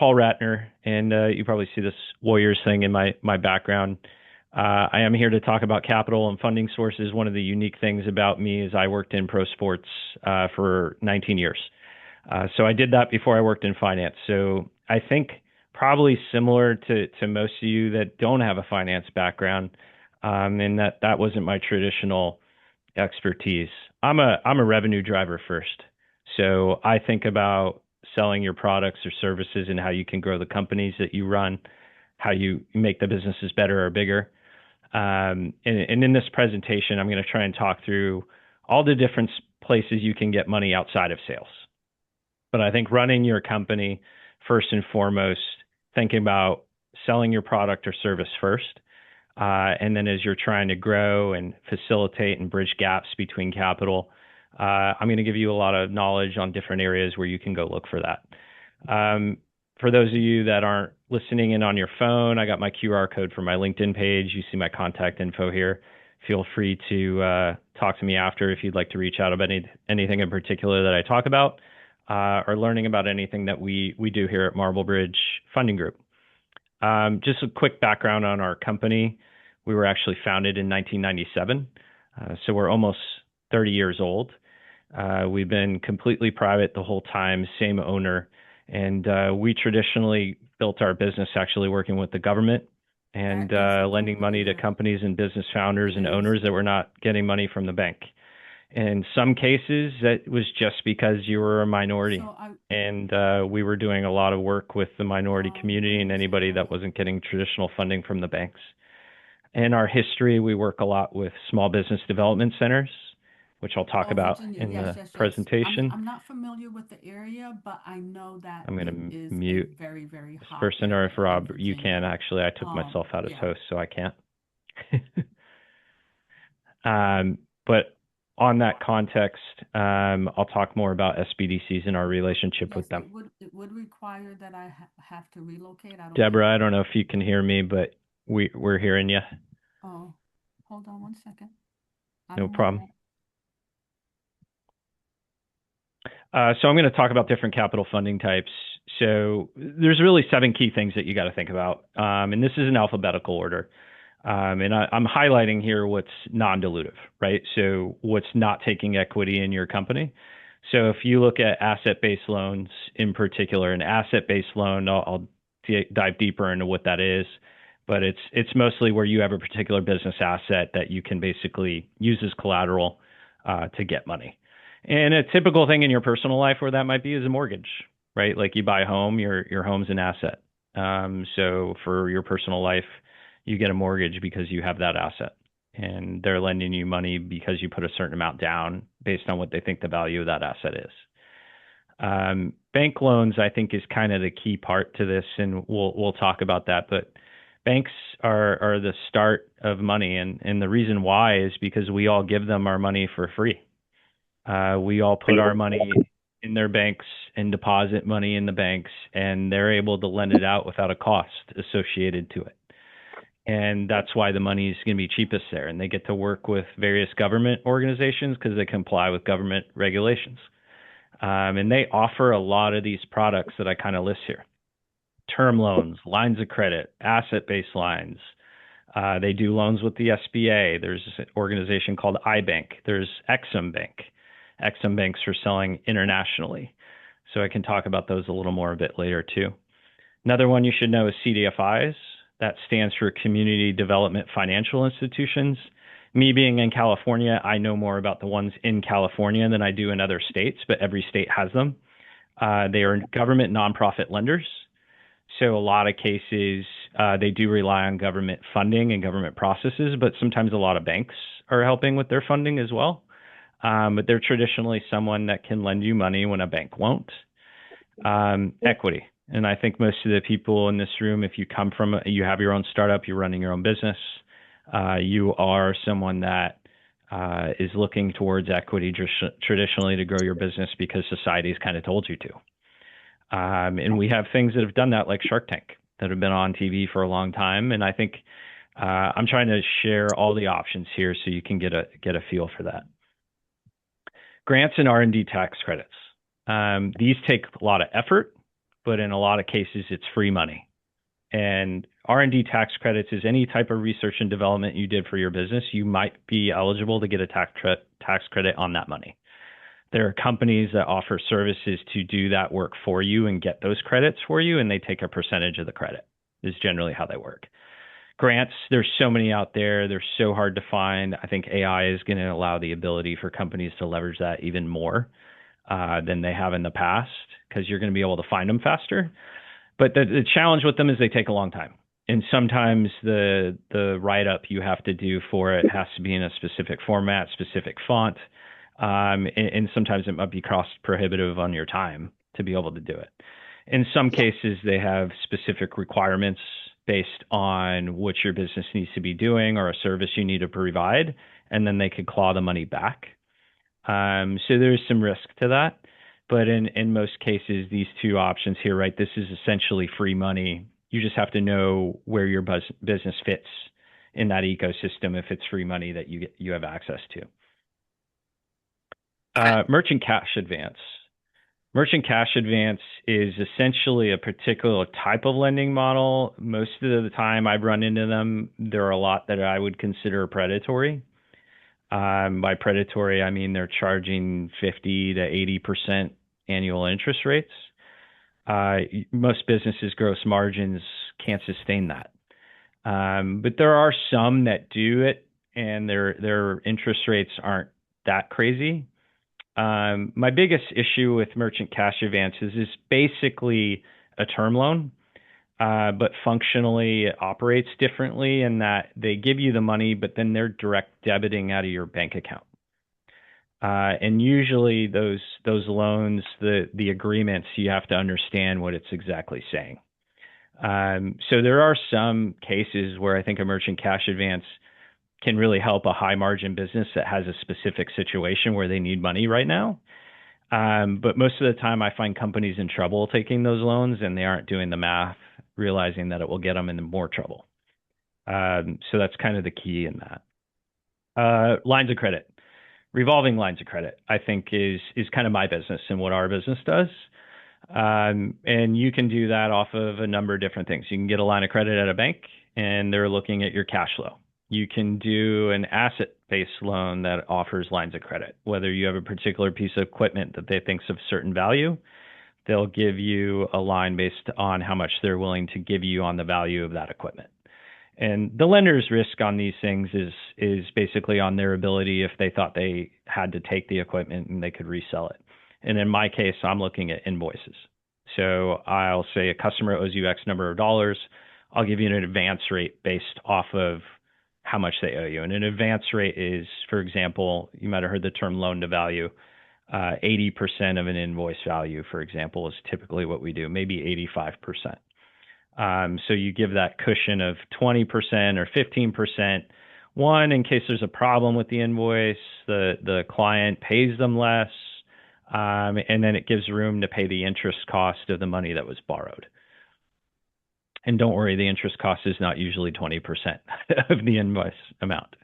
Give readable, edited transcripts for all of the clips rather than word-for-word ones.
Paul Ratner, and you probably see this Warriors thing in my background. I am here to talk about capital and funding sources. One of the unique things about me is I worked in pro sports for 19 years. So I did that before I worked in finance. So I think probably similar to most of you that don't have a finance background, and that wasn't my traditional expertise. I'm a revenue driver first. So I think about selling your products or services and how you can grow the companies that you run, how you make the businesses better or bigger. And in this presentation, I'm going to try and talk through all the different places you can get money outside of sales. But I think running your company, first and foremost, thinking about selling your product or service first. And then as you're trying to grow and facilitate and bridge gaps between capital, I'm going to give you a lot of knowledge on different areas where you can go look for that. For those of you that aren't listening in on your phone, I got my QR code for my LinkedIn page. You see my contact info here. Feel free to talk to me after if you'd like to reach out about anything in particular that I talk about, or learning about anything that we do here at Marble Bridge Funding Group. Just a quick background on our company. We were actually founded in 1997, so we're almost 30 years old. We've been completely private the whole time, same owner, and we traditionally built our business actually working with the government and lending money to companies and business founders and owners that were not getting money from the bank. In some cases, that was just because you were a minority. And we were doing a lot of work with the minority community and anybody that wasn't getting traditional funding from the banks. In our history, we work a lot with small business development centers, which I'll talk about Virginia. in Yes, the yes, yes. presentation. I'm not familiar with the area, but I know that I'm going it to is a mute very, very this hot person, or if area in Rob, you can Virginia. actually. I took myself out as Yeah. host, so I can't. But on that context, I'll talk more about SBDCs and our relationship Yes, with them. it would require that I have to relocate. I don't think Deborah, I I don't can. know if you can hear me, but we're hearing you. Oh, hold on one second. I No don't want problem. to. So I'm going to talk about different capital funding types. So there's really 7 key things that you got to think about, and this is in alphabetical order. And I'm highlighting here what's non-dilutive, right? So what's not taking equity in your company. So if you look at asset-based loans in particular, an asset-based loan, I'll dive deeper into what that is, but it's mostly where you have a particular business asset that you can basically use as collateral to get money. And a typical thing in your personal life where that might be is a mortgage, right? Like you buy a home, your home's an asset. So for your personal life, you get a mortgage because you have that asset, and they're lending you money because you put a certain amount down based on what they think the value of that asset is. Bank loans, I think, is kind of the key part to this, and we'll talk about that. But banks are the start of money, and the reason why is because we all give them our money for free. We all put our money in their banks and deposit money in the banks, and they're able to lend it out without a cost associated to it. And that's why the money is going to be cheapest there. And they get to work with various government organizations because they comply with government regulations. And they offer a lot of these products that I kind of list here: term loans, lines of credit, asset-based lines. They do loans with the SBA. There's an organization called iBank. There's Exim Bank. Exim Banks for selling internationally. So I can talk about those a little more a bit later too. Another one you should know is CDFIs. That stands for Community Development Financial Institutions. Me being in California, I know more about the ones in California than I do in other states, but every state has them. They are government nonprofit lenders. So a lot of cases, they do rely on government funding and government processes, but sometimes a lot of banks are helping with their funding as well. But they're traditionally someone that can lend you money when a bank won't. Equity. And I think most of the people in this room, if you come from, you have your own startup, you're running your own business, you are someone that is looking towards equity traditionally to grow your business because society's kind of told you to. And we have things that have done that, like Shark Tank, that have been on TV for a long time. And I think I'm trying to share all the options here so you can get a feel for that. Grants and R&D tax credits. These take a lot of effort, but in a lot of cases, it's free money. And R&D tax credits is any type of research and development you did for your business. You might be eligible to get a tax credit on that money. There are companies that offer services to do that work for you and get those credits for you, and they take a percentage of the credit, is generally how they work. Grants, there's so many out there. They're so hard to find. I think AI is going to allow the ability for companies to leverage that even more than they have in the past, because you're going to be able to find them faster. But the challenge with them is they take a long time. And sometimes the write-up you have to do for it has to be in a specific format, specific font. And sometimes it might be cost prohibitive on your time to be able to do it. In some cases, they have specific requirements based on what your business needs to be doing or a service you need to provide, and then they could claw the money back. So there's some risk to that. But in most cases, these two options here, right, this is essentially free money. You just have to know where your business fits in that ecosystem if it's free money that you have access to. Merchant cash advance. Merchant cash advance is essentially a particular type of lending model. Most of the time I've run into them, there are a lot that I would consider predatory. By predatory, I mean they're charging 50 to 80% annual interest rates. Most businesses' gross margins can't sustain that. But there are some that do it, and their interest rates aren't that crazy. My biggest issue with merchant cash advances is basically a term loan, but functionally it operates differently in that they give you the money, but then they're direct debiting out of your bank account. And usually those loans, the agreements, you have to understand what it's exactly saying. So there are some cases where I think a merchant cash advance can really help a high margin business that has a specific situation where they need money right now. But most of the time I find companies in trouble taking those loans, and they aren't doing the math, realizing that it will get them into more trouble. So that's kind of the key in that. Lines of credit. Revolving lines of credit, I think, is kind of my business and what our business does. And you can do that off of a number of different things. You can get a line of credit at a bank, and they're looking at your cash flow. You can do an asset-based loan that offers lines of credit. Whether you have a particular piece of equipment that they think's of certain value, they'll give you a line based on how much they're willing to give you on the value of that equipment. And the lender's risk on these things is basically on their ability if they thought they had to take the equipment and they could resell it. And in my case, I'm looking at invoices. So I'll say a customer owes you X number of dollars. I'll give you an advance rate based off of how much they owe you. And an advance rate is, for example, you might have heard the term loan to value. 80% of an invoice value, for example, is typically what we do, maybe 85%. So you give that cushion of 20% or 15%. One, in case there's a problem with the invoice, the client pays them less, and then it gives room to pay the interest cost of the money that was borrowed. And don't worry, the interest cost is not usually 20% of the invoice amount.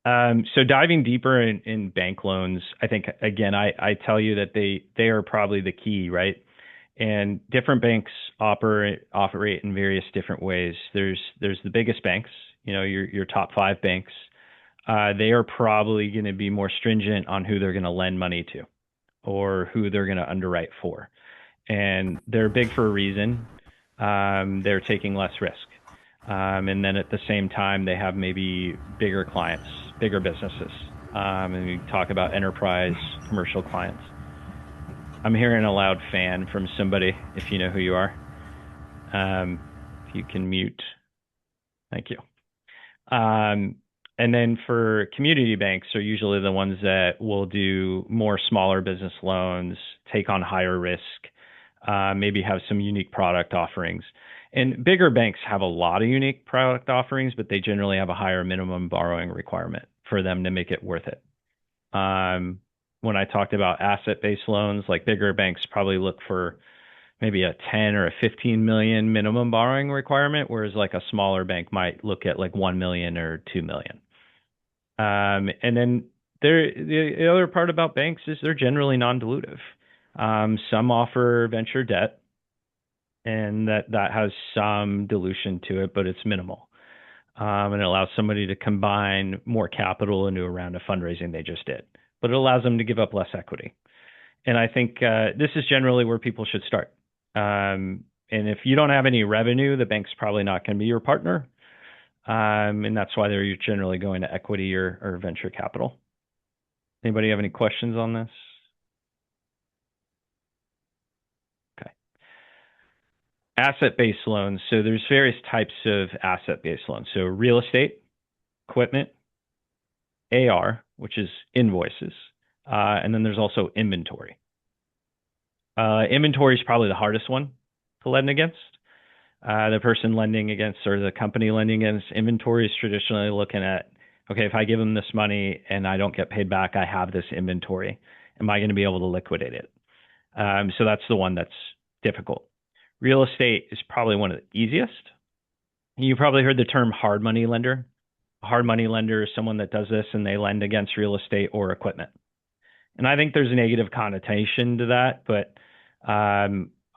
So diving deeper in bank loans, I think, again, I tell you that they are probably the key, right? And different banks operate in various different ways. There's the biggest banks, your top 5 banks. They are probably going to be more stringent on who they're going to lend money to or who they're going to underwrite for. And they're big for a reason. They're taking less risk. And then at the same time, they have maybe bigger clients, bigger businesses. And we talk about enterprise commercial clients. I'm hearing a loud fan from somebody, if you know who you are. If you can mute. Thank you. And then for community banks are usually the ones that will do more smaller business loans, take on higher risk, maybe have some unique product offerings. And bigger banks have a lot of unique product offerings, but they generally have a higher minimum borrowing requirement for them to make it worth it. When I talked about asset-based loans, like bigger banks probably look for maybe a 10 or a 15 million minimum borrowing requirement, whereas like a smaller bank might look at like 1 million or 2 million. And then the other part about banks is they're generally non-dilutive. Some offer venture debt, and that has some dilution to it, but it's minimal. And it allows somebody to combine more capital into a round of fundraising they just did, but it allows them to give up less equity. And I think this is generally where people should start. And if you don't have any revenue, the bank's probably not going to be your partner. And that's why they're generally going to equity or venture capital. Anybody have any questions on this? Okay. Asset-based loans. So there's various types of asset-based loans. So real estate, equipment, AR, which is invoices, and then there's also inventory. Inventory is probably the hardest one to lend against. The person lending against or the company lending against inventory is traditionally looking at, okay, if I give them this money and I don't get paid back, I have this inventory. Am I going to be able to liquidate it? So that's the one that's difficult. Real estate is probably one of the easiest. You probably heard the term hard money lender. A hard money lender is someone that does this and they lend against real estate or equipment. And I think there's a negative connotation to that, but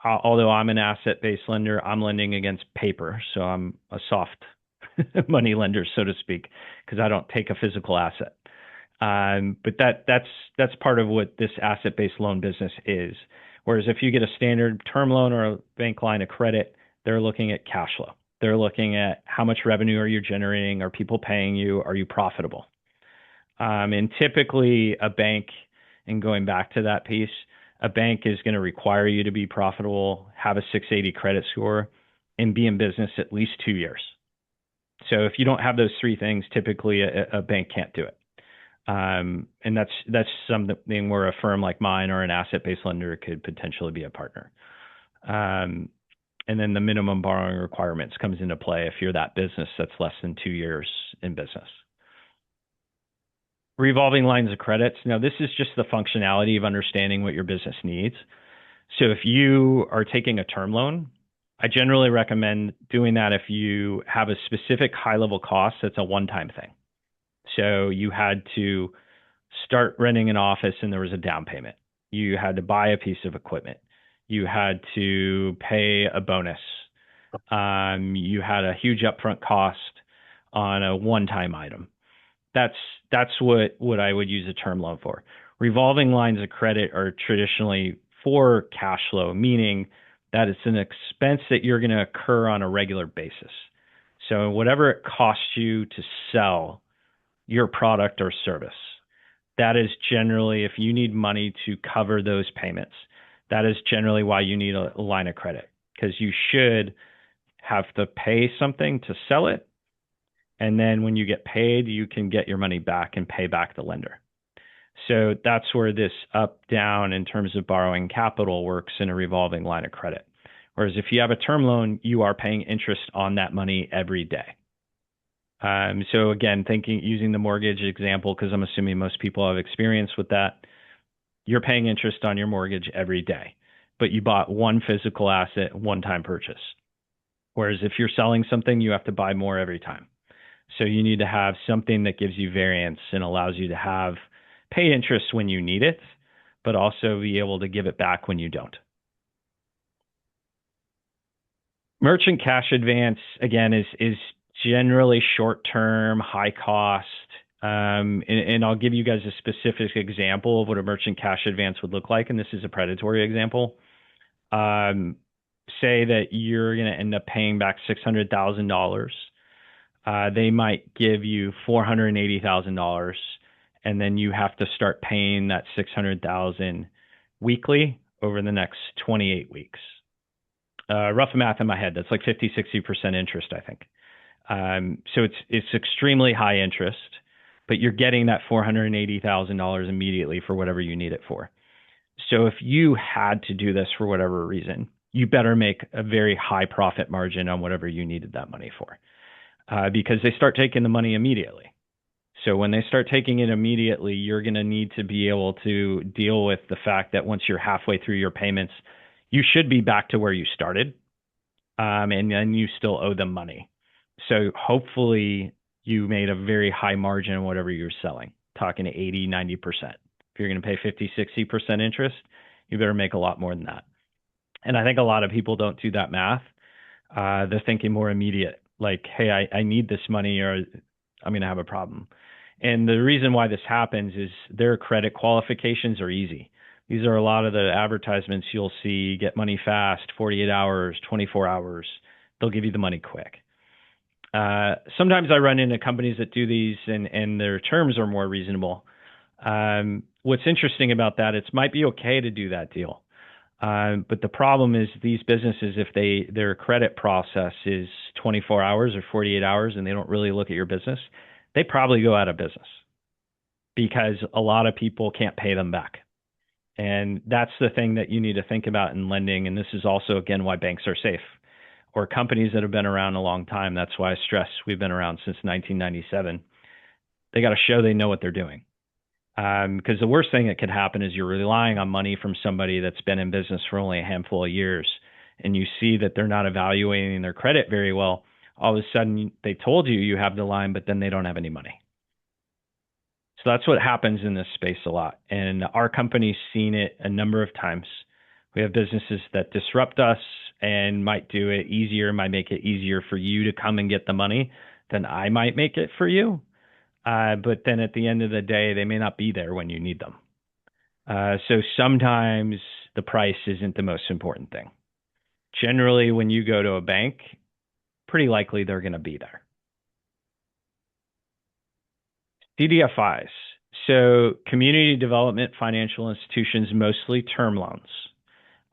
although I'm an asset-based lender, I'm lending against paper, so I'm a soft money lender, so to speak, because I don't take a physical asset. But that's part of what this asset-based loan business is. Whereas if you get a standard term loan or a bank line of credit, they're looking at cash flow. They're looking at how much revenue are you generating? Are people paying you? Are you profitable? And typically a bank, and going back to that piece, a bank is going to require you to be profitable, have a 680 credit score, and be in business at least 2 years. So if you don't have those three things, typically a bank can't do it. And that's something where a firm like mine or an asset-based lender could potentially be a partner. And then the minimum borrowing requirements comes into play if you're that business that's less than 2 years in business. Revolving lines of credits. Now, this is just the functionality of understanding what your business needs. So if you are taking a term loan, I generally recommend doing that if you have a specific high-level cost that's a one-time thing. So you had to start renting an office and there was a down payment. You had to buy a piece of equipment. You had to pay a bonus. You had a huge upfront cost on a one-time item. That's what I would use a term loan for. Revolving lines of credit are traditionally for cash flow, meaning that it's an expense that you're going to occur on a regular basis. So whatever it costs you to sell your product or service, that is generally, if you need money to cover those payments, that is generally why you need a line of credit, because you should have to pay something to sell it. And then when you get paid, you can get your money back and pay back the lender. So that's where this up down in terms of borrowing capital works in a revolving line of credit. Whereas if you have a term loan, you are paying interest on that money every day. So again, using the mortgage example, because I'm assuming most people have experience with that, you're paying interest on your mortgage every day, but you bought one physical asset, one-time purchase. Whereas if you're selling something, you have to buy more every time. So you need to have something that gives you variance and allows you to pay interest when you need it, but also be able to give it back when you don't. Merchant cash advance, again, is generally short-term, high cost. And I'll give you guys a specific example of what a merchant cash advance would look like. And this is a predatory example. Say that you're going to end up paying back $600,000. They might give you $480,000, and then you have to start paying that $600,000 weekly over the next 28 weeks. Rough math in my head, that's like 50-60% interest, I think. So it's extremely high interest, but you're getting that $480,000 immediately for whatever you need it for. So if you had to do this for whatever reason, you better make a very high profit margin on whatever you needed that money for. Because they start taking the money immediately. So when they start taking it immediately, you're going to need to be able to deal with the fact that once you're halfway through your payments, you should be back to where you started, and then you still owe them money. So hopefully you made a very high margin on whatever you're selling, talking to 80-90%. If you're going to pay 50-60% interest, you better make a lot more than that. And I think a lot of people don't do that math. They're thinking more immediate, like, hey, I need this money or I'm going to have a problem. And the reason why this happens is their credit qualifications are easy. These are a lot of the advertisements you'll see: get money fast, 48 hours, 24 hours. They'll give you the money quick. Sometimes I run into companies that do these and their terms are more reasonable. What's interesting about that, it might be okay to do that deal. But the problem is these businesses, if their credit process is 24 hours or 48 hours and they don't really look at your business, they probably go out of business because a lot of people can't pay them back. And that's the thing that you need to think about in lending. And this is also, again, why banks are safe, or companies that have been around a long time. That's why I stress we've been around since 1997. They got to show they know what they're doing. Because the worst thing that could happen is you're relying on money from somebody that's been in business for only a handful of years, and you see that they're not evaluating their credit very well. All of a sudden, they told you you have the line, but then they don't have any money. So that's what happens in this space a lot. And our company's seen it a number of times. We have businesses that disrupt us and might do it easier, might make it easier for you to come and get the money than I might make it for you. But then at the end of the day, they may not be there when you need them. So sometimes the price isn't the most important thing. Generally, when you go to a bank, pretty likely they're going to be there. CDFIs. So community development financial institutions, mostly term loans.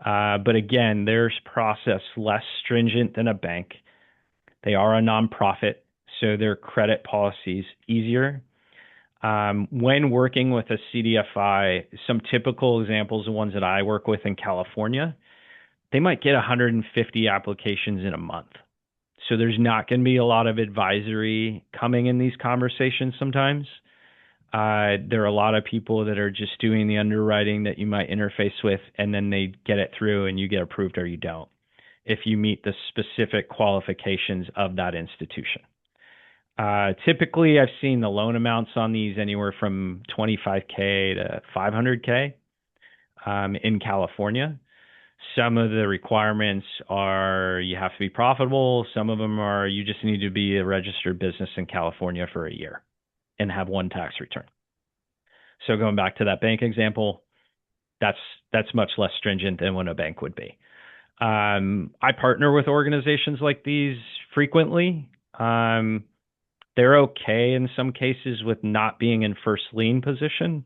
But again, their process less stringent than a bank. They are a nonprofit, so their credit policies easier. When working with a CDFI, some typical examples, the ones that I work with in California, they might get 150 applications in a month. So there's not going to be a lot of advisory coming in these conversations sometimes. There are a lot of people that are just doing the underwriting that you might interface with, and then they get it through and you get approved or you don't, if you meet the specific qualifications of that institution. Typically, I've seen the loan amounts on these anywhere from 25K to 500K in California. Some of the requirements are you have to be profitable. Some of them are you just need to be a registered business in California for a year and have one tax return. So going back to that bank example, that's much less stringent than what a bank would be. I partner with organizations like these frequently. They're okay in some cases with not being in first lien position.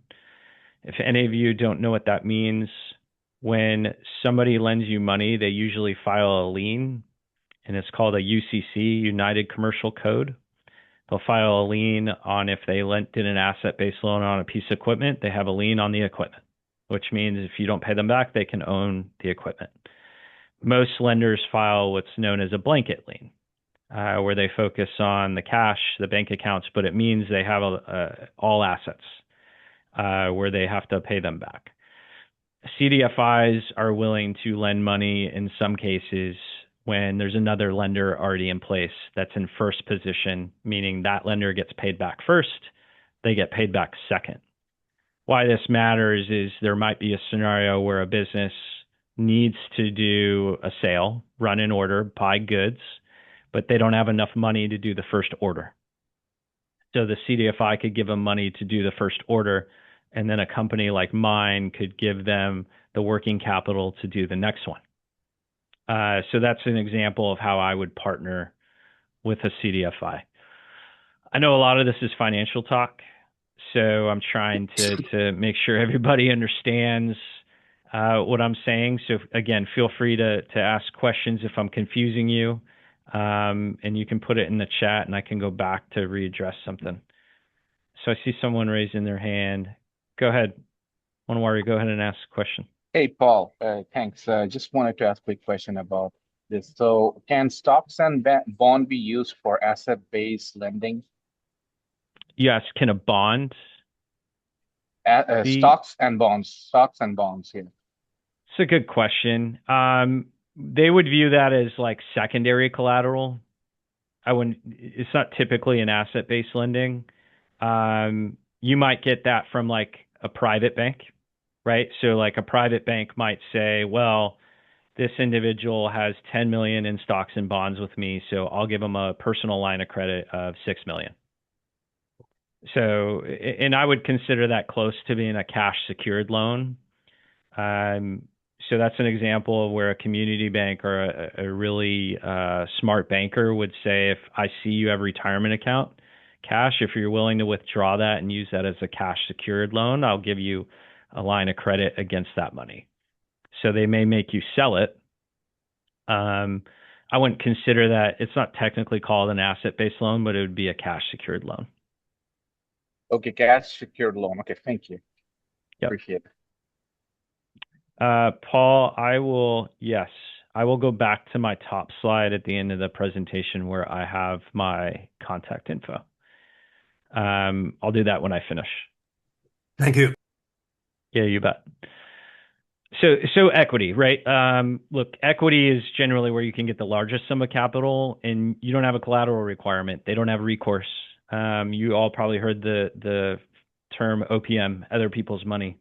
If any of you don't know what that means, when somebody lends you money, they usually file a lien, and it's called a UCC, United Commercial Code. They'll file a lien on if they did an asset-based loan on a piece of equipment, they have a lien on the equipment, which means if you don't pay them back, they can own the equipment. Most lenders file what's known as a blanket lien, where they focus on the cash, the bank accounts, but it means they have all assets where they have to pay them back. CDFIs are willing to lend money in some cases when there's another lender already in place that's in first position, meaning that lender gets paid back first, they get paid back second. Why this matters is there might be a scenario where a business needs to do a sale, run an order, buy goods, but they don't have enough money to do the first order. So the CDFI could give them money to do the first order, and then a company like mine could give them the working capital to do the next one. So that's an example of how I would partner with a CDFI. I know a lot of this is financial talk, so I'm trying to make sure everybody understands what I'm saying. So again, feel free to ask questions if I'm confusing you, and you can put it in the chat, and I can go back to readdress something. So I see someone raising their hand. Go ahead. Manwari, go ahead and ask a question. Hey, Paul, thanks. Just wanted to ask a quick question about this. So can stocks and bond be used for asset-based lending? Yes. Can a bond be? Stocks and bonds, yeah. It's a good question. They would view that as like secondary collateral. It's not typically an asset-based lending. You might get that from like a private bank. right? So like a private bank might say, well, this individual has 10 million in stocks and bonds with me, so I'll give them a personal line of credit of 6 million. So, and I would consider that close to being a cash secured loan. Um, so that's an example of where a community bank or a really smart banker would say, if I see you have a retirement account cash, if you're willing to withdraw that and use that as a cash secured loan, I'll give you a line of credit against that money. So they may make you sell it. I wouldn't consider that. It's not technically called an asset-based loan, but it would be a cash secured loan. Okay, cash secured loan. Okay, thank you. Yep. Appreciate it. Paul, yes, I will go back to my top slide at the end of the presentation where I have my contact info. I'll do that when I finish. Thank you. Yeah, you bet. So equity, right? Look, equity is generally where you can get the largest sum of capital, and you don't have a collateral requirement. They don't have recourse. You all probably heard the term OPM, other people's money.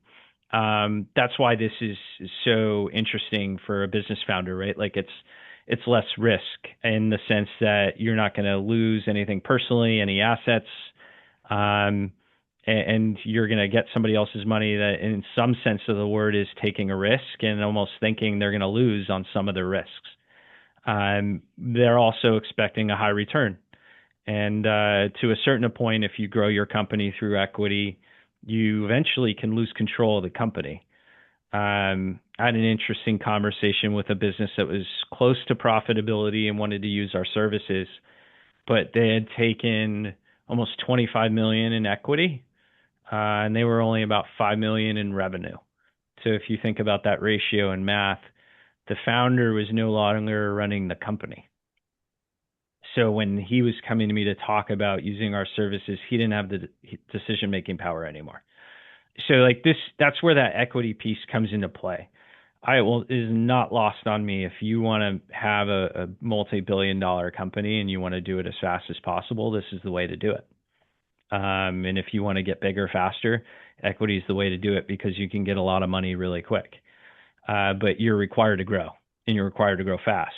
That's why this is so interesting for a business founder, right? Like it's less risk in the sense that you're not going to lose anything personally, any assets, and you're going to get somebody else's money that, in some sense of the word, is taking a risk and almost thinking they're going to lose on some of their risks. They're also expecting a high return, and to a certain point, if you grow your company through equity, you eventually can lose control of the company. I had an interesting conversation with a business that was close to profitability and wanted to use our services, but they had taken almost 25 million in equity, and they were only about 5 million in revenue. So if you think about that ratio in math, the founder was no longer running the company. So when he was coming to me to talk about using our services, he didn't have the decision-making power anymore. So like this, that's where that equity piece comes into play. It is not lost on me. If you want to have a multi-billion-dollar company and you want to do it as fast as possible, this is the way to do it. And if you want to get bigger faster, equity is the way to do it, because you can get a lot of money really quick. But you're required to grow, and you're required to grow fast.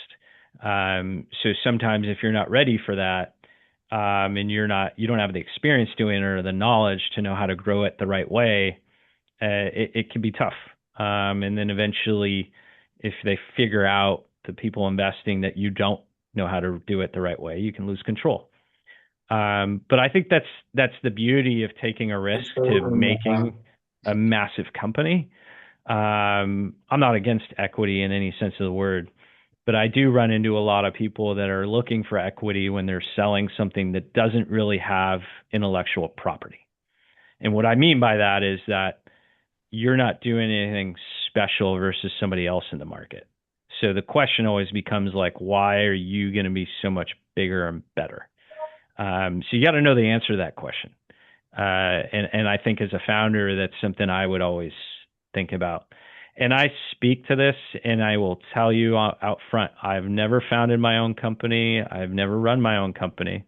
So sometimes if you're not ready for that, and you don't have the experience doing it or the knowledge to know how to grow it the right way, it can be tough. And then eventually, if they figure out, the people investing, that you don't know how to do it the right way, you can lose control. But I think that's the beauty of taking a risk to making a massive company. I'm not against equity in any sense of the word, but I do run into a lot of people that are looking for equity when they're selling something that doesn't really have intellectual property. And what I mean by that is that you're not doing anything special versus somebody else in the market. So the question always becomes like, why are you going to be so much bigger and better? So you got to know the answer to that question. And I think as a founder, that's something I would always think about. And I speak to this, and I will tell you out front, I've never founded my own company. I've never run my own company,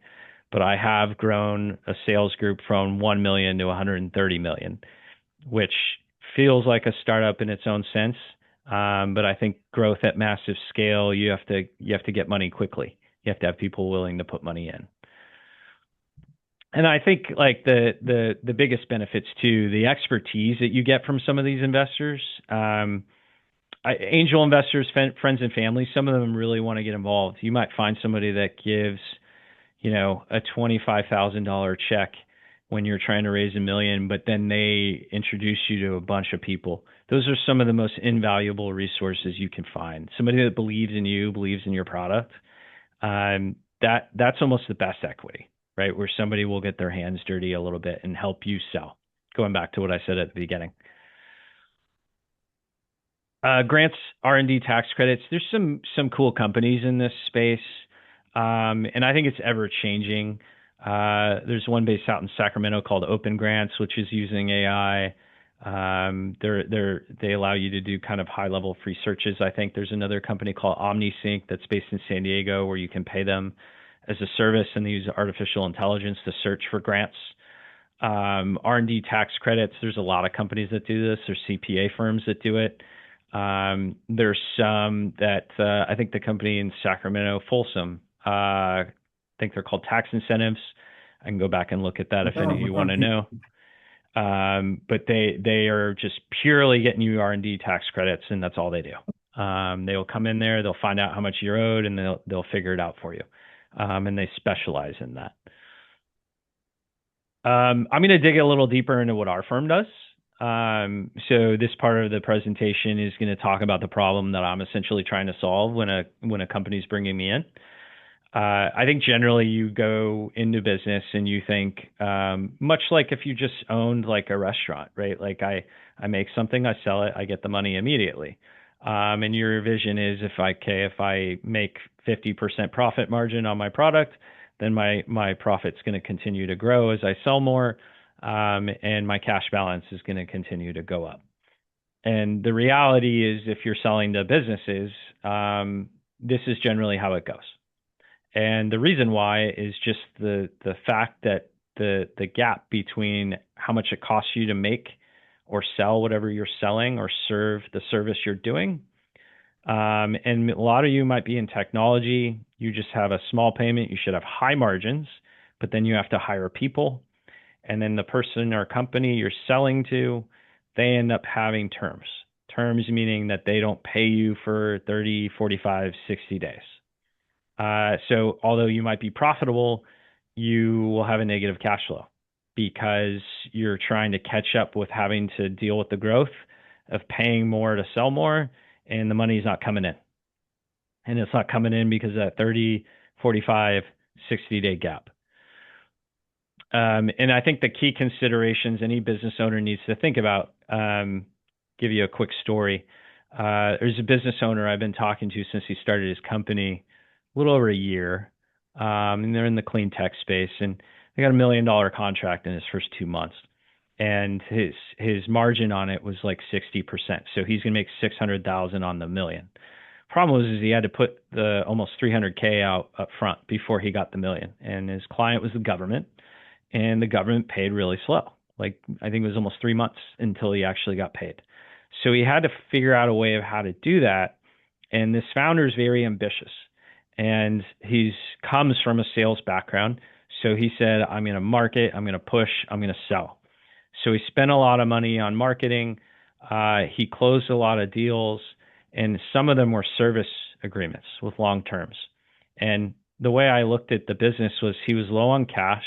but I have grown a sales group from 1 million to 130 million, which feels like a startup in its own sense. But I think growth at massive scale, you have to get money quickly. You have to have people willing to put money in. And I think like the biggest benefits too, the expertise that you get from some of these investors, angel investors, friends and family, some of them really want to get involved. You might find somebody that gives, a $25,000 check when you're trying to raise $1 million, but then they introduce you to a bunch of people. Those are some of the most invaluable resources you can find. Somebody that believes in you, believes in your product. That's almost the best equity, right? Where somebody will get their hands dirty a little bit and help you sell. Going back to what I said at the beginning. Grants, R&D tax credits. There's some cool companies in this space. And I think it's ever changing. There's one based out in Sacramento called Open Grants, which is using AI. They allow you to do kind of high level free searches. I think there's another company called OmniSync that's based in San Diego, where you can pay them as a service, and they use artificial intelligence to search for grants. R&D tax credits. There's a lot of companies that do this. There's CPA firms that do it. There's some that I think the company in Sacramento, Folsom, I think they're called tax incentives. I can go back and look at that if any of you want to know. But they are just purely getting you R&D tax credits, and that's all they do. They will come in there, they'll find out how much you're owed, and they'll figure it out for you. And they specialize in that. I'm going to dig a little deeper into what our firm does. So this part of the presentation is going to talk about the problem that I'm essentially trying to solve when a company's bringing me in. I think generally you go into business and you think, much like if you just owned like a restaurant, right? Like I make something, I sell it, I get the money immediately. And your vision is if I make 50% profit margin on my product, then my profit's going to continue to grow as I sell more, and my cash balance is going to continue to go up. And the reality is, if you're selling to businesses, this is generally how it goes. And the reason why is just the fact that the gap between how much it costs you to make or sell whatever you're selling or serve the service you're doing. And a lot of you might be in technology. You just have a small payment. You should have high margins, but then you have to hire people. And then the person or company you're selling to, they end up having terms. Terms meaning that they don't pay you for 30, 45, 60 days. So although you might be profitable, you will have a negative cash flow because you're trying to catch up with having to deal with the growth of paying more to sell more, and the money's not coming in. And it's not coming in because of that 30, 45, 60-day gap. And I think the key considerations any business owner needs to think about, give you a quick story. There's a business owner I've been talking to since he started his company a little over a year. And they're in the clean tech space, and they got $1 million contract in his first 2 months. And his margin on it was like 60%. So he's going to make 600,000 on the million. Problem was he had to put the almost 300K out up front before he got the million. And his client was the government, and the government paid really slow. Like I think it was almost 3 months until he actually got paid. So he had to figure out a way of how to do that. And this founder is very ambitious, and he's comes from a sales background. So he said, I'm going to market, I'm going to push, I'm going to sell. So he spent a lot of money on marketing. He closed a lot of deals, and some of them were service agreements with long terms. And the way I looked at the business was he was low on cash,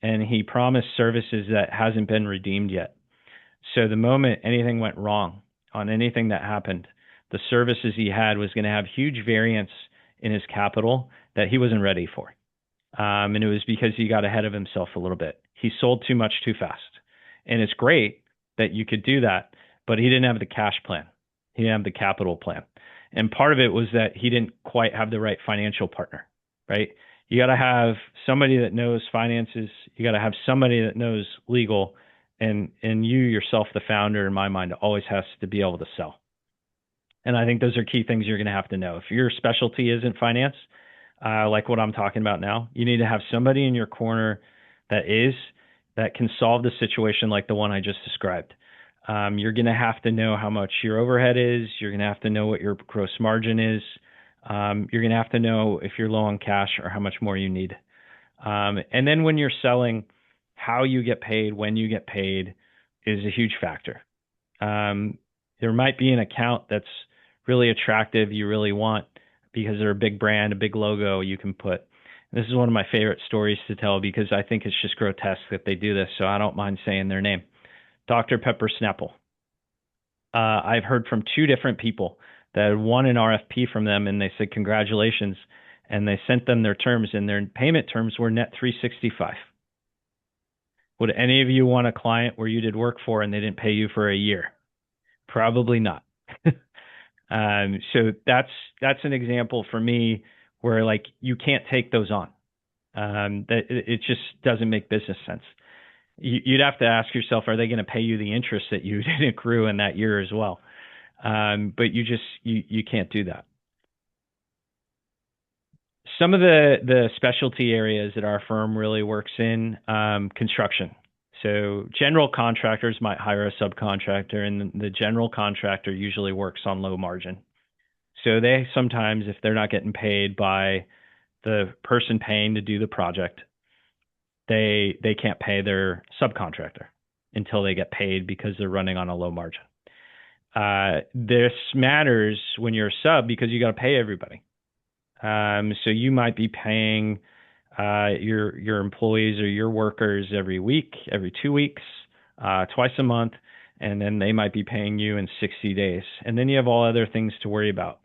and he promised services that hasn't been redeemed yet. So the moment anything went wrong on anything that happened, the services he had was going to have huge variance in his capital that he wasn't ready for. And it was because he got ahead of himself a little bit. He sold too much too fast. And it's great that you could do that, but he didn't have the cash plan. He didn't have the capital plan. And part of it was that he didn't quite have the right financial partner, right? You got to have somebody that knows finances. You got to have somebody that knows legal. And you yourself, the founder, in my mind, always has to be able to sell. And I think those are key things you're going to have to know. If your specialty isn't finance, like what I'm talking about now, you need to have somebody in your corner that can solve the situation like the one I just described. You're going to have to know how much your overhead is. You're going to have to know what your gross margin is. You're going to have to know if you're low on cash or how much more you need. And then when you're selling, how you get paid, when you get paid is a huge factor. There might be an account that's really attractive, you really want, because they're a big brand, a big logo you can put. This is one of my favorite stories to tell because I think it's just grotesque that they do this, so I don't mind saying their name. Dr. Pepper Snapple. I've heard from 2 different people that won an RFP from them, and they said, congratulations, and they sent them their terms, and their payment terms were net $365. Would any of you want a client where you did work for and they didn't pay you for a year? Probably not. So that's an example for me where like you can't take those on. That it just doesn't make business sense. You'd have to ask yourself, are they going to pay you the interest that you didn't accrue in that year as well? But you can't do that. Some of the specialty areas that our firm really works in, construction. So general contractors might hire a subcontractor, and the general contractor usually works on low margin. So they sometimes, if they're not getting paid by the person paying to do the project, they can't pay their subcontractor until they get paid because they're running on a low margin. This matters when you're a sub because you got to pay everybody. So you might be paying your employees or your workers every week, every 2 weeks, twice a month, and then they might be paying you in 60 days. And then you have all other things to worry about.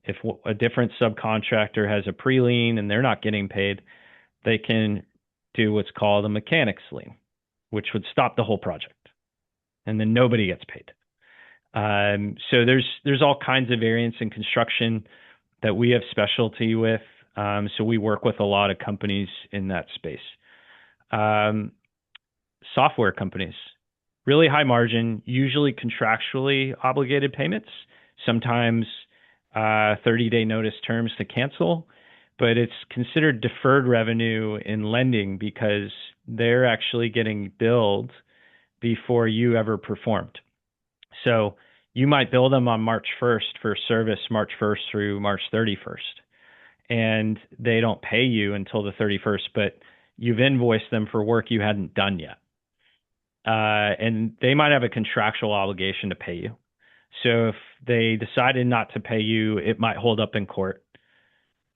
If a different subcontractor has a pre-lien and they're not getting paid, they can do what's called a mechanics lien, which would stop the whole project, and then nobody gets paid. So there's all kinds of variants in construction that we have specialty with. So we work with a lot of companies in that space. Software companies, really high margin, usually contractually obligated payments, sometimes 30-day notice terms to cancel, but it's considered deferred revenue in lending because they're actually getting billed before you ever performed. So you might bill them on March 1st for service March 1st through March 31st, and they don't pay you until the 31st, but you've invoiced them for work you hadn't done yet. And they might have a contractual obligation to pay you. So if they decided not to pay you, it might hold up in court,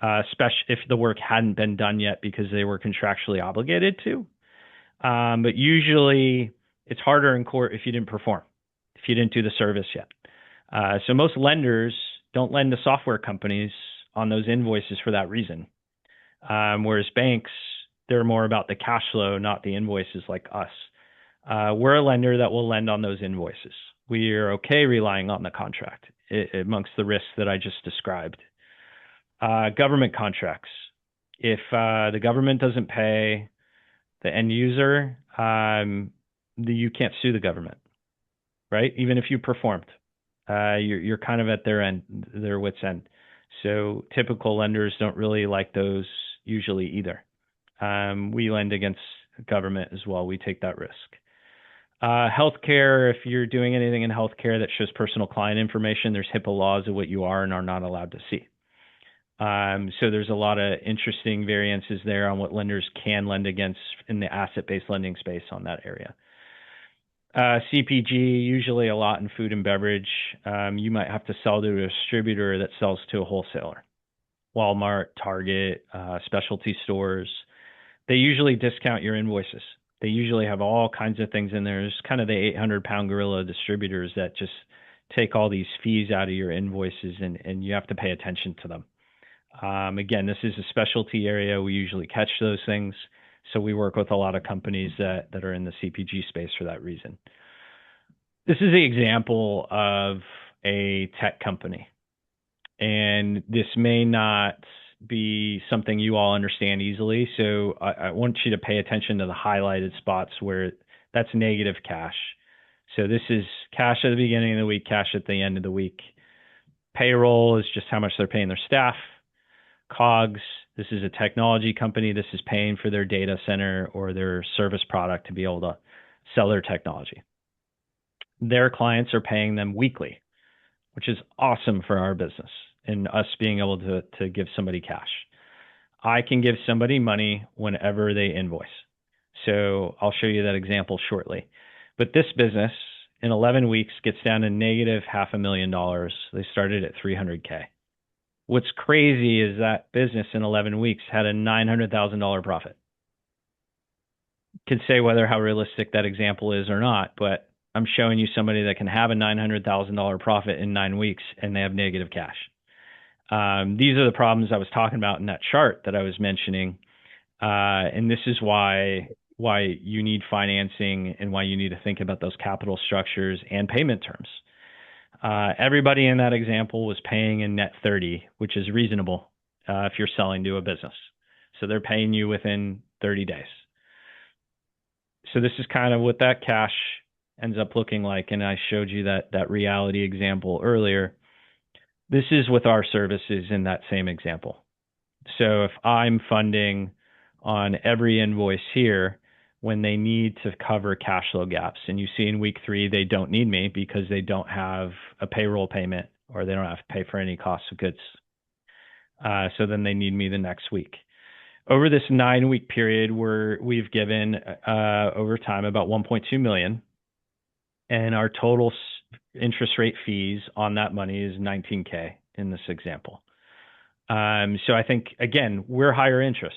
especially if the work hadn't been done yet because they were contractually obligated to. But usually it's harder in court if you didn't perform, if you didn't do the service yet. So most lenders don't lend to software companies on those invoices for that reason. Whereas banks, they're more about the cash flow, not the invoices like us. We're a lender that will lend on those invoices. We are okay relying on the contract amongst the risks that I just described. Government contracts. If the government doesn't pay the end user, you can't sue the government, right? Even if you performed, you're kind of at their wit's end. So typical lenders don't really like those usually either. We lend against government as well. We take that risk. Healthcare, if you're doing anything in healthcare that shows personal client information, there's HIPAA laws of what you are and are not allowed to see. So there's a lot of interesting variances there on what lenders can lend against in the asset-based lending space on that area. CPG, usually a lot in food and beverage. You might have to sell to a distributor that sells to a wholesaler. Walmart, Target, specialty stores. They usually discount your invoices. They usually have all kinds of things in there. There's kind of the 800-pound gorilla distributors that just take all these fees out of your invoices, and you have to pay attention to them. Again, this is a specialty area. We usually catch those things. So we work with a lot of companies that are in the CPG space for that reason. This is the example of a tech company. And this may not be something you all understand easily. So I want you to pay attention to the highlighted spots where that's negative cash. So this is cash at the beginning of the week, cash at the end of the week. Payroll is just how much they're paying their staff. COGS, this is a technology company. This is paying for their data center or their service product to be able to sell their technology. Their clients are paying them weekly, which is awesome for our business and us being able to give somebody cash. I can give somebody money whenever they invoice. So I'll show you that example shortly. But this business in 11 weeks gets down to negative $500,000. They started at $300K. What's crazy is that business in 11 weeks had a $900,000 profit. Could say how realistic that example is or not, but I'm showing you somebody that can have a $900,000 profit in 9 weeks and they have negative cash. These are the problems I was talking about in that chart that I was mentioning. And this is why you need financing and why you need to think about those capital structures and payment terms. Everybody in that example was paying in net 30, which is reasonable if you're selling to a business. So they're paying you within 30 days. So this is kind of what that cash ends up looking like. And I showed you that reality example earlier. This is with our services in that same example. So if I'm funding on every invoice here, when they need to cover cash flow gaps. And you see in week 3, they don't need me because they don't have a payroll payment or they don't have to pay for any costs of goods. So then they need me the next week. Over this 9-week period, we've given over time about $1.2 million, and our total interest rate fees on that money is $19K in this example. So I think, again, we're higher interest,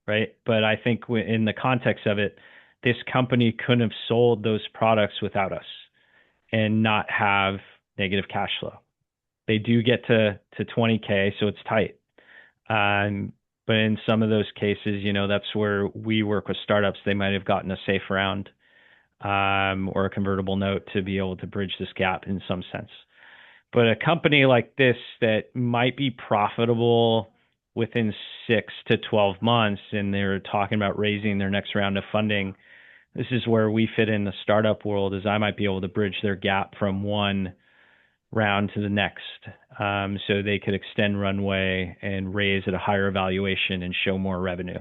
right? But I think in the context of it, this company couldn't have sold those products without us and not have negative cash flow. They do get to 20K, so it's tight. But in some of those cases, that's where we work with startups. They might have gotten a safe round or a convertible note to be able to bridge this gap in some sense. But a company like this that might be profitable within 6 to 12 months, and they're talking about raising their next round of funding, this is where we fit in the startup world, is I might be able to bridge their gap from one round to the next, so they could extend runway and raise at a higher valuation and show more revenue,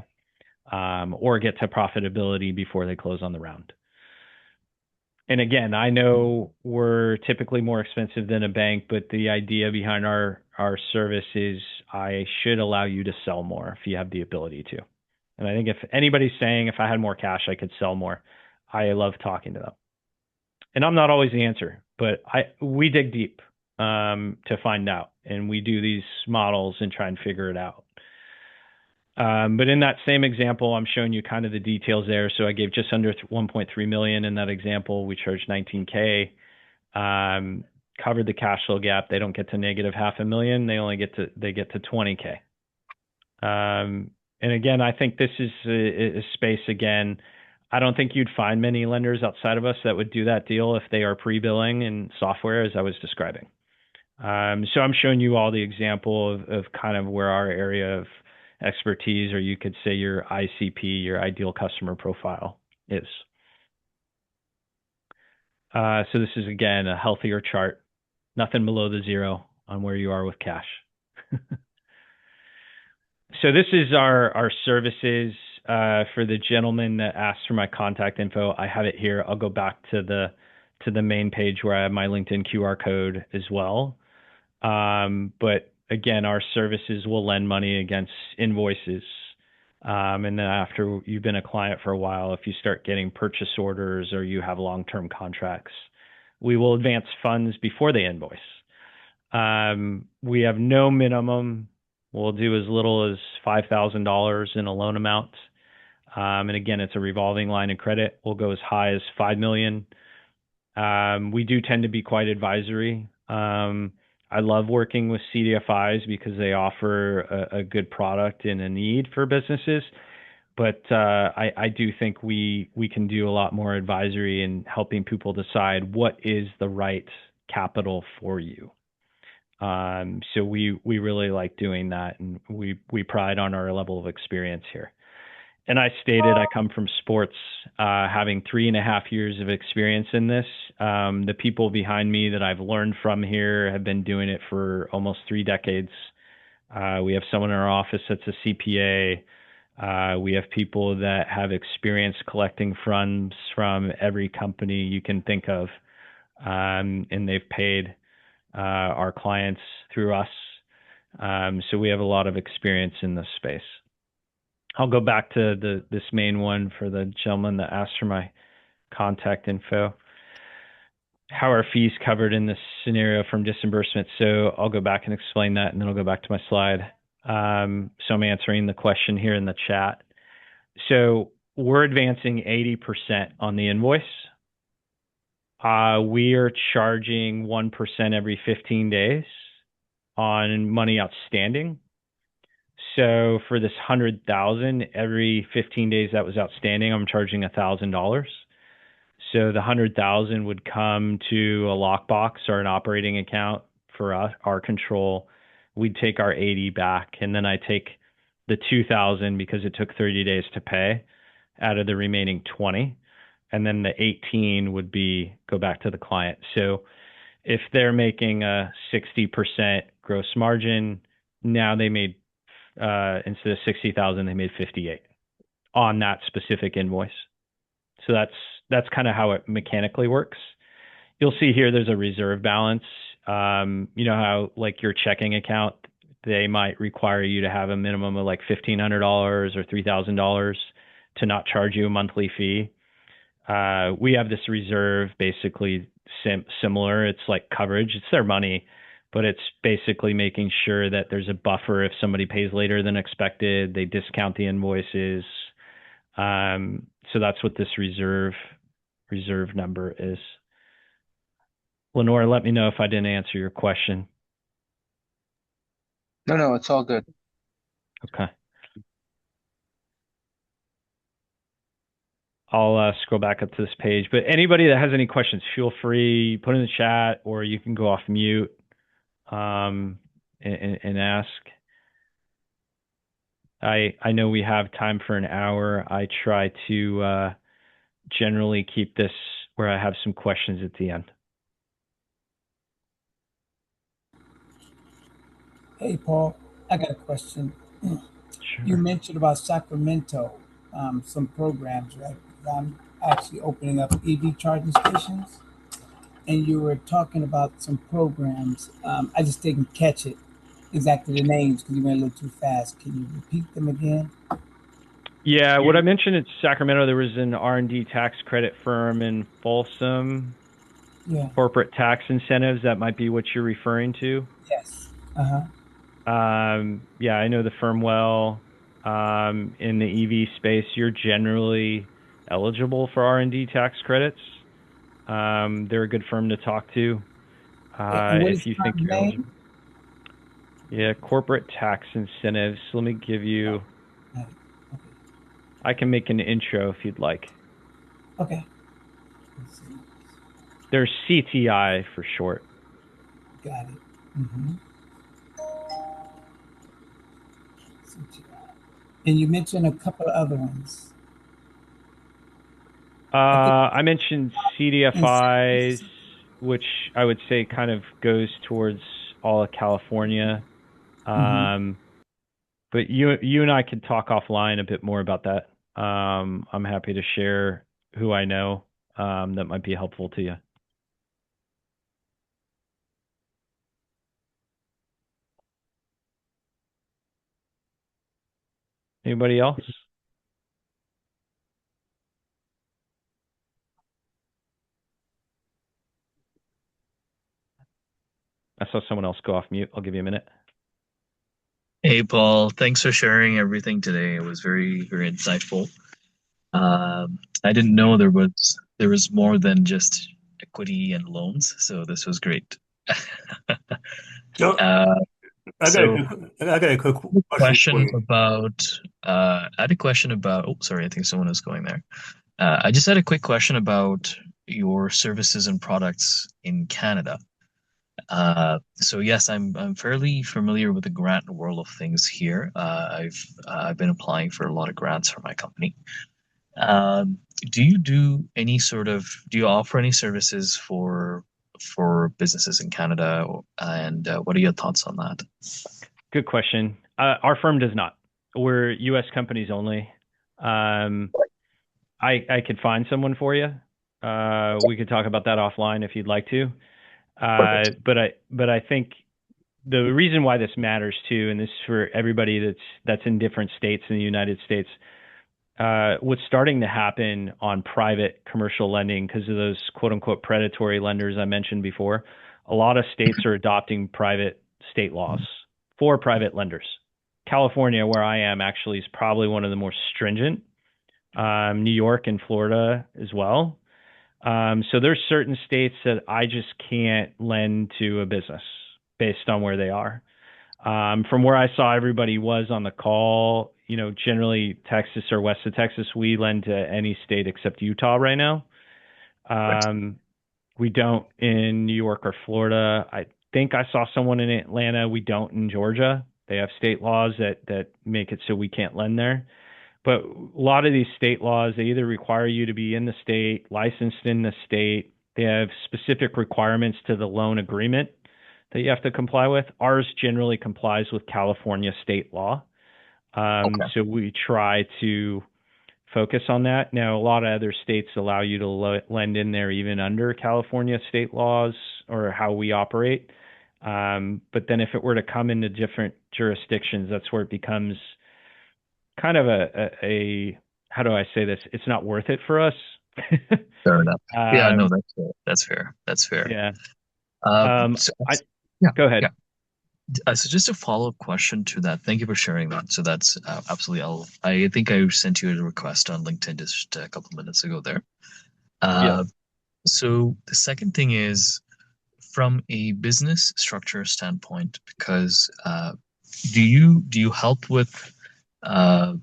or get to profitability before they close on the round. And again, I know we're typically more expensive than a bank, but the idea behind our service is I should allow you to sell more if you have the ability to. And I think if anybody's saying if I had more cash, I could sell more, I love talking to them. And I'm not always the answer, but we dig deep to find out, and we do these models and try and figure it out. But in that same example, I'm showing you kind of the details there. So I gave just under 1.3 million in that example. We charged 19K, covered the cash flow gap. They don't get to negative $500,000. They only get to 20K. And again, I think this is a space, again, I don't think you'd find many lenders outside of us that would do that deal if they are pre-billing in software, as I was describing. So I'm showing you all the example of kind of where our area of expertise, or you could say your ICP, your ideal customer profile, is. So this is, again, a healthier chart, nothing below the zero on where you are with cash. So this is our services. For the gentleman that asked for my contact info, I have it here. I'll go back to the main page where I have my LinkedIn QR code as well. But again, our services will lend money against invoices. And then after you've been a client for a while, if you start getting purchase orders or you have long-term contracts, we will advance funds before they invoice. We have no minimum. We'll do as little as $5,000 in a loan amount. And again, it's a revolving line of credit. We'll go as high as $5 million. We do tend to be quite advisory. I love working with CDFIs because they offer a good product and a need for businesses. But I do think we can do a lot more advisory in helping people decide what is the right capital for you. So we really like doing that, and we pride on our level of experience here. And I stated I come from sports, having 3.5 years of experience in this. The people behind me that I've learned from here have been doing it for almost 3 decades. We have someone in our office that's a CPA. We have people that have experience collecting funds from every company you can think of, and they've paid our clients through us. So we have a lot of experience in this space. I'll go back to this main one for the gentleman that asked for my contact info. How are fees covered in this scenario from disbursement? So I'll go back and explain that, and then I'll go back to my slide. So I'm answering the question here in the chat. So we're advancing 80% on the invoice. We are charging 1% every 15 days on money outstanding. So for this 100,000, every 15 days that was outstanding, I'm charging $1,000. So the 100,000 would come to a lockbox or an operating account for us, our control. We'd take our 80 back, and then I take the 2,000 because it took 30 days to pay out of the remaining 20, and then the 18 would go back to the client. So if they're making a 60% gross margin, now they made instead of 60,000, they made 58 on that specific invoice. So that's kind of how it mechanically works. You'll see here there's a reserve balance. You know how like your checking account, they might require you to have a minimum of like $1,500 or $3,000 to not charge you a monthly fee. We have this reserve basically similar. It's like coverage. It's their money, but it's basically making sure that there's a buffer if somebody pays later than expected. They discount the invoices. So that's what this reserve number is. Lenore, let me know if I didn't answer your question. No, it's all good. Okay. I'll scroll back up to this page. But anybody that has any questions, feel free, put in the chat, or you can go off mute and ask. I know we have time for an hour. I try to generally keep this where I have some questions at the end. Hey, Paul, I got a question. Sure. You mentioned about Sacramento, some programs, right? I'm actually opening up EV charging stations, and you were talking about some programs. I just didn't catch it exactly the names because you went a little too fast. Can you repeat them again? Yeah, what I mentioned in Sacramento, there was an R&D tax credit firm in Folsom. Yeah. Corporate tax incentives, that might be what you're referring to. Yes. Uh-huh. Yeah, I know the firm well. In the EV space, you're generally eligible for R&D tax credits. They're a good firm to talk to And what if is the you think firm's you're eligible. name? Yeah, corporate tax incentives. Let me give you. Okay. I can make an intro if you'd like. Okay. Let's see. They're CTI for short. Got it. Mm-hmm. And you mentioned a couple of other ones. I think I mentioned CDFIs, which I would say kind of goes towards all of California. But you and I could talk offline a bit more about that. I'm happy to share who I know that might be helpful to you. Anybody else? I saw someone else go off mute. I'll give you a minute. Hey, Paul. Thanks for sharing everything today. It was very, very insightful. I didn't know there was more than just equity and loans, so this was great. So Uh, I got so I got a quick question for question you. about I had a question about, oh, sorry, I think someone was going there. I just had a quick question about your services and products in Canada. So yes, I'm fairly familiar with the grant world of things here. I've been applying for a lot of grants for my company. Um, do you offer any services for businesses in Canada, and what are your thoughts on that? Good question. Our firm does not. We're U.S. companies only. I could find someone for you. We could talk about that offline if you'd like to. Perfect. But I think the reason why this matters too, and this is for everybody that's in different states in the United States, what's starting to happen on private commercial lending because of those quote unquote predatory lenders I mentioned before, a lot of states are adopting private state laws for private lenders. California, where I am, actually is probably one of the more stringent. New York and Florida as well. So there's certain states that I just can't lend to a business based on where they are. From where I saw everybody was on the call, generally Texas or west of Texas, we lend to any state except Utah right now. We don't in New York or Florida. I think I saw someone in Atlanta. We don't in Georgia. They have state laws that make it so we can't lend there. But a lot of these state laws, they either require you to be in the state, licensed in the state. They have specific requirements to the loan agreement that you have to comply with. Ours generally complies with California state law. Okay. So we try to focus on that. Now, a lot of other states allow you to lend in there even under California state laws or how we operate. But then if it were to come into different jurisdictions, that's where it becomes kind of a how do I say this? It's not worth it for us. Fair enough. Yeah, no, um, that's fair. That's fair. That's fair. yeah. Uh, Um, so, I yeah, Go ahead. yeah. So just a follow-up question to that. Thank you for sharing that. So that's absolutely. I think I sent you a request on LinkedIn just a couple of minutes ago there. Yeah. Uh, so the second thing is from a business structure standpoint, because do you help with uh,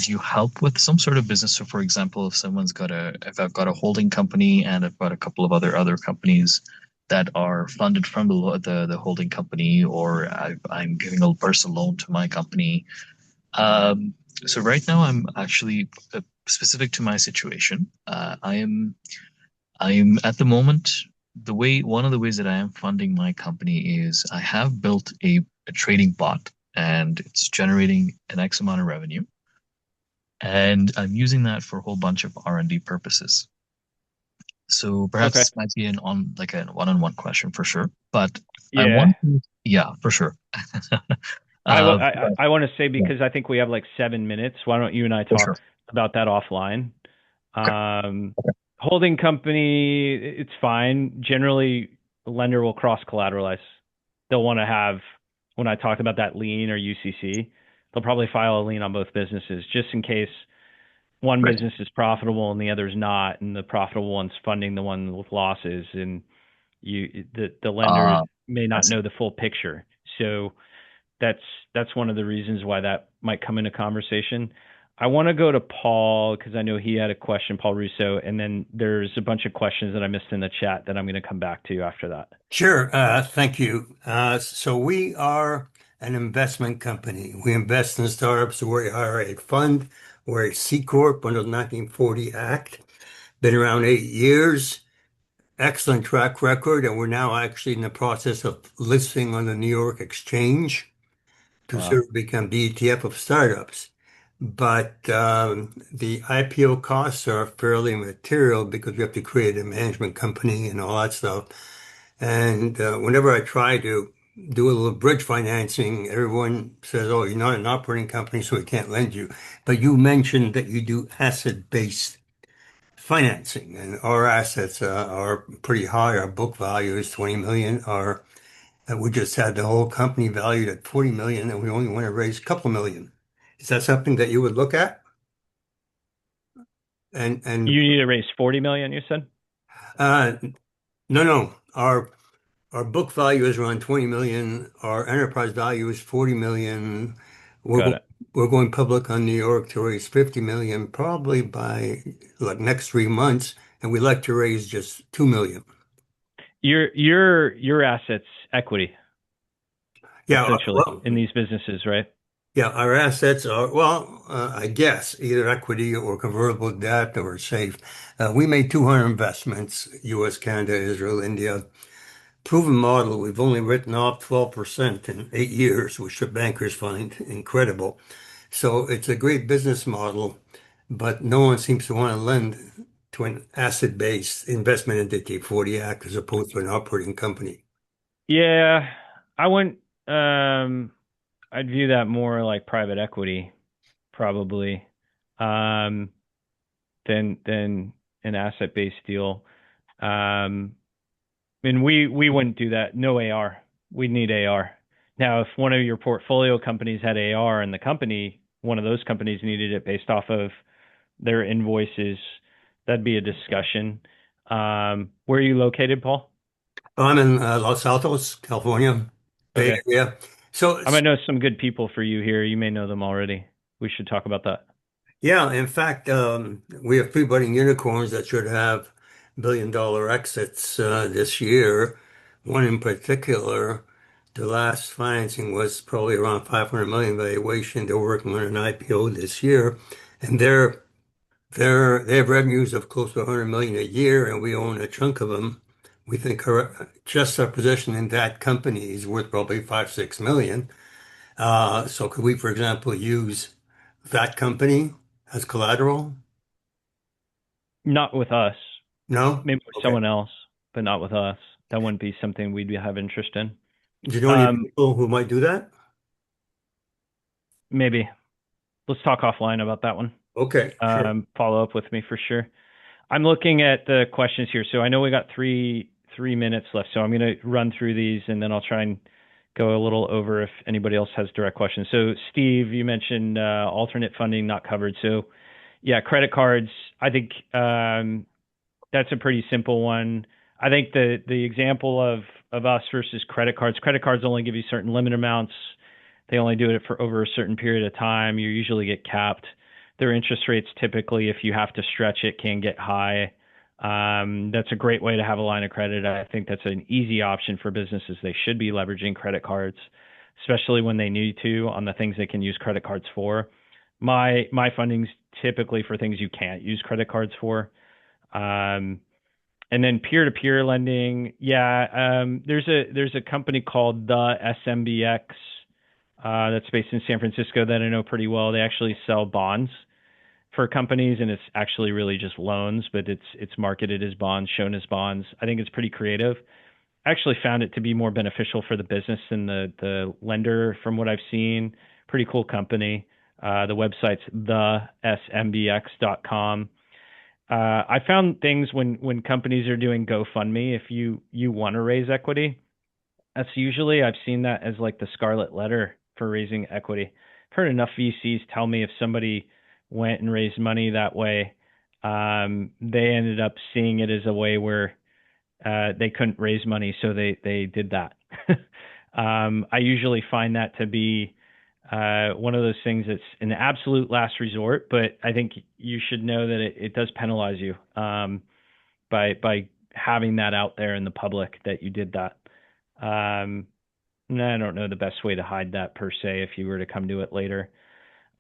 do you help with some sort of business? So, for example, if I've got a holding company and I've got a couple of other companies that are funded from the holding company, or I'm giving a personal loan to my company. So right now, I'm actually specific to my situation. I'm at the moment one of the ways that I am funding my company is I have built a trading bot and it's generating an X amount of revenue and I'm using that for a whole bunch of R&D purposes. So perhaps Okay. this might be like a one-on-one question for sure, but I Yeah. want to, yeah, for sure. I, Uh, I want to say, yeah, because I think we have like 7 minutes. Why don't you and I for talk sure. about that offline? Okay. Um, Okay. Holding company, it's fine. Generally, the lender will cross collateralize. They'll want to have, when I talk about that lien or UCC, they'll probably file a lien on both businesses just in case one Right. business is profitable and the other's not, and the profitable one's funding the one with losses, and the lender Uh, may I not see. know the full picture. So that's that's one of the reasons why that might come into conversation. I want to go to Paul because I know he had a question, Paul Russo, and then there's a bunch of questions that I missed in the chat that I'm going to come back to after that. Sure. Thank you. So we are an investment company. We invest in startups. We are a fund. We're a C Corp under the 1940 Act. Been around 8 years. Excellent track record, and we're now actually in the process of listing on the New York Exchange to Wow. sort of become the ETF of startups. But the IPO costs are fairly material because we have to create a management company and all that stuff. And whenever I try to do a little bridge financing, everyone says, "Oh, you're not an operating company, so we can't lend you." But you mentioned that you do asset-based financing, and our assets are pretty high. Our book value is 20 million. Our We just had the whole company valued at 40 million, and we only want to raise a couple million. Is that something that you would look at? And You need to raise 40 million, you said? uh, no, no, our book value is around 20 million. Our enterprise value is 40 million. We're Got go it. we're going public on New York to raise 50 million, probably by like next 3 months, and we'd like to raise just 2 million. Your assets equity Yeah, essentially well, in these businesses, right? yeah, our assets are, well, I guess either equity or convertible debt or safe. We made 200 investments, US, Canada, Israel, India. Proven model, we've only written off 12% in 8 years, which the bankers find incredible. So it's a great business model, but no one seems to want to lend to an asset-based investment entity, 40 Act, as opposed to an operating company. Yeah, I wouldn't. I'd view that more like private equity, probably, um, than an asset-based deal. Um, and we wouldn't do that. No AR. We'd need AR. Now, if one of your portfolio companies had AR and one of those companies needed it based off of their invoices, that'd be a discussion. Where are you located, Paul? I'm in Los Altos, California, Bay Okay. Area. So I might know some good people for you here. You may know them already. We should talk about that. yeah, in fact, we have three budding unicorns that should have billion-dollar exits this year. One in particular, the last financing was probably around 500 million valuation. They're working on an IPO this year, and they have revenues of close to 100 million a year, and we own a chunk of them. We think just our position in that company is worth probably 5, 6 million. So could we, for example, use that company as collateral? Not with us. No? Maybe with Okay. someone else, but not with us. That wouldn't be something we'd have interest in. Do you know any Um, people who might do that? maybe. Let's talk offline about that one. Okay, sure. Follow up with me for sure. I'm looking at the questions here. So I know we got three minutes left. So I'm going to run through these and then I'll try and go a little over if anybody else has direct questions. So Steve, you mentioned alternate funding not covered. So yeah, credit cards. I think that's a pretty simple one. I think the example of us versus credit cards. Credit cards only give you certain limit amounts. They only do it for over a certain period of time. You usually get capped. Their interest rates typically, if you have to stretch it, can get high. That's a great way to have a line of credit. I think that's an easy option for businesses. They should be leveraging credit cards, especially when they need to on the things they can use credit cards for. My funding's typically for things you can't use credit cards for. Um, and then peer-to-peer lending, yeah. There's a company called the SMBX that's based in San Francisco that I know pretty well. They actually sell bonds for companies, and it's actually really just loans, but it's marketed as bonds, shown as bonds. I think it's pretty creative. I actually found it to be more beneficial for the business than the lender from what I've seen. Pretty cool company. The website's thesmbx.com. I found things when companies are doing GoFundMe, if you want to raise equity, that's usually I've seen that as like the scarlet letter for raising equity. I've heard enough VCs tell me if somebody went and raised money that way, they ended up seeing it as a way where they couldn't raise money, so they did that. I usually find that to be one of those things that's an absolute last resort, but I think you should know that it does penalize you by having that out there in the public that you did that. I don't know the best way to hide that per se if you were to come to it later.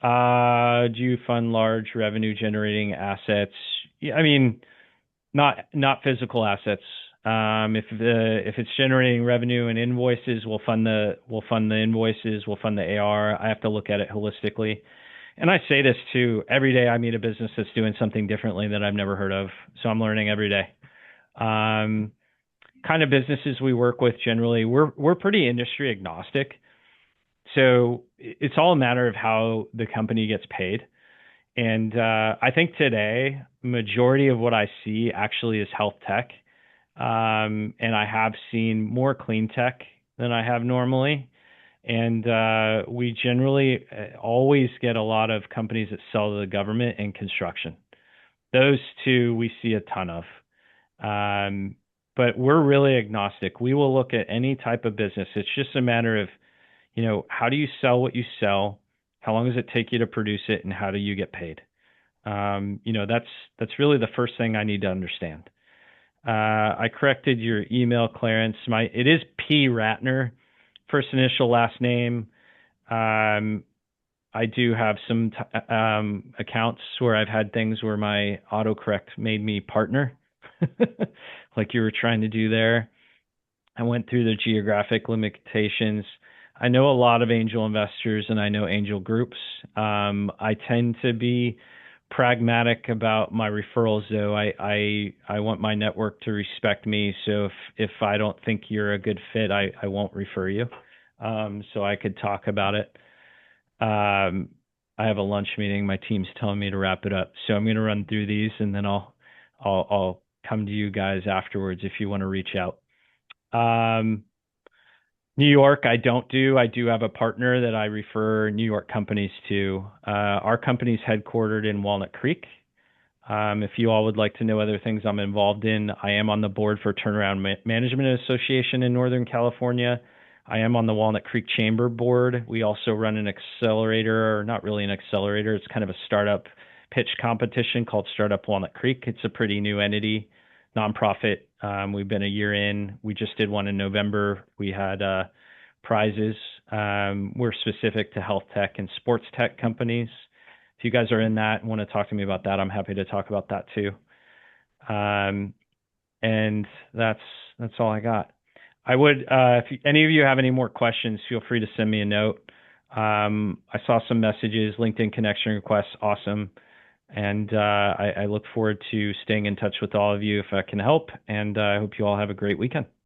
Do you fund large revenue generating assets? Yeah, I mean, not physical assets. If it's generating revenue and invoices, we'll fund the invoices, we'll fund the AR. I have to look at it holistically. And I say this too, every day I meet a business that's doing something differently that I've never heard of. So I'm learning every day. Kind of businesses we work with generally, we're pretty industry agnostic. So it's all a matter of how the company gets paid. And I think today, majority of what I see actually is health tech. And I have seen more clean tech than I have normally. And we generally always get a lot of companies that sell to the government and construction. Those two we see a ton of. But we're really agnostic. We will look at any type of business. It's just a matter of, how do you sell what you sell? How long does it take you to produce it? And how do you get paid? That's really the first thing I need to understand. I corrected your email, Clarence. It is P. Ratner, first initial, last name. I do have some accounts where I've had things where my autocorrect made me partner, like you were trying to do there. I went through the geographic limitations. I know a lot of angel investors and I know angel groups. I tend to be pragmatic about my referrals, though. I want my network to respect me. So if I don't think you're a good fit, I won't refer you. So I could talk about it. I have a lunch meeting. My team's telling me to wrap it up. So I'm going to run through these and then I'll come to you guys afterwards if you want to reach out. New York, I don't do. I do have a partner that I refer New York companies to. Our company's headquartered in Walnut Creek. If you all would like to know other things I'm involved in, I am on the board for Turnaround Management Association in Northern California. I am on the Walnut Creek Chamber board. We also run an accelerator, or not really an accelerator. It's kind of a startup pitch competition called Startup Walnut Creek. It's a pretty new entity, nonprofit. We've been a year in. We just did one in November. We had prizes. We're specific to health tech and sports tech companies. If you guys are in that and want to talk to me about that, I'm happy to talk about that too. And that's all I got. I would, if any of you have any more questions, feel free to send me a note. I saw some messages, LinkedIn connection requests, awesome. And I look forward to staying in touch with all of you if I can help. And I hope you all have a great weekend.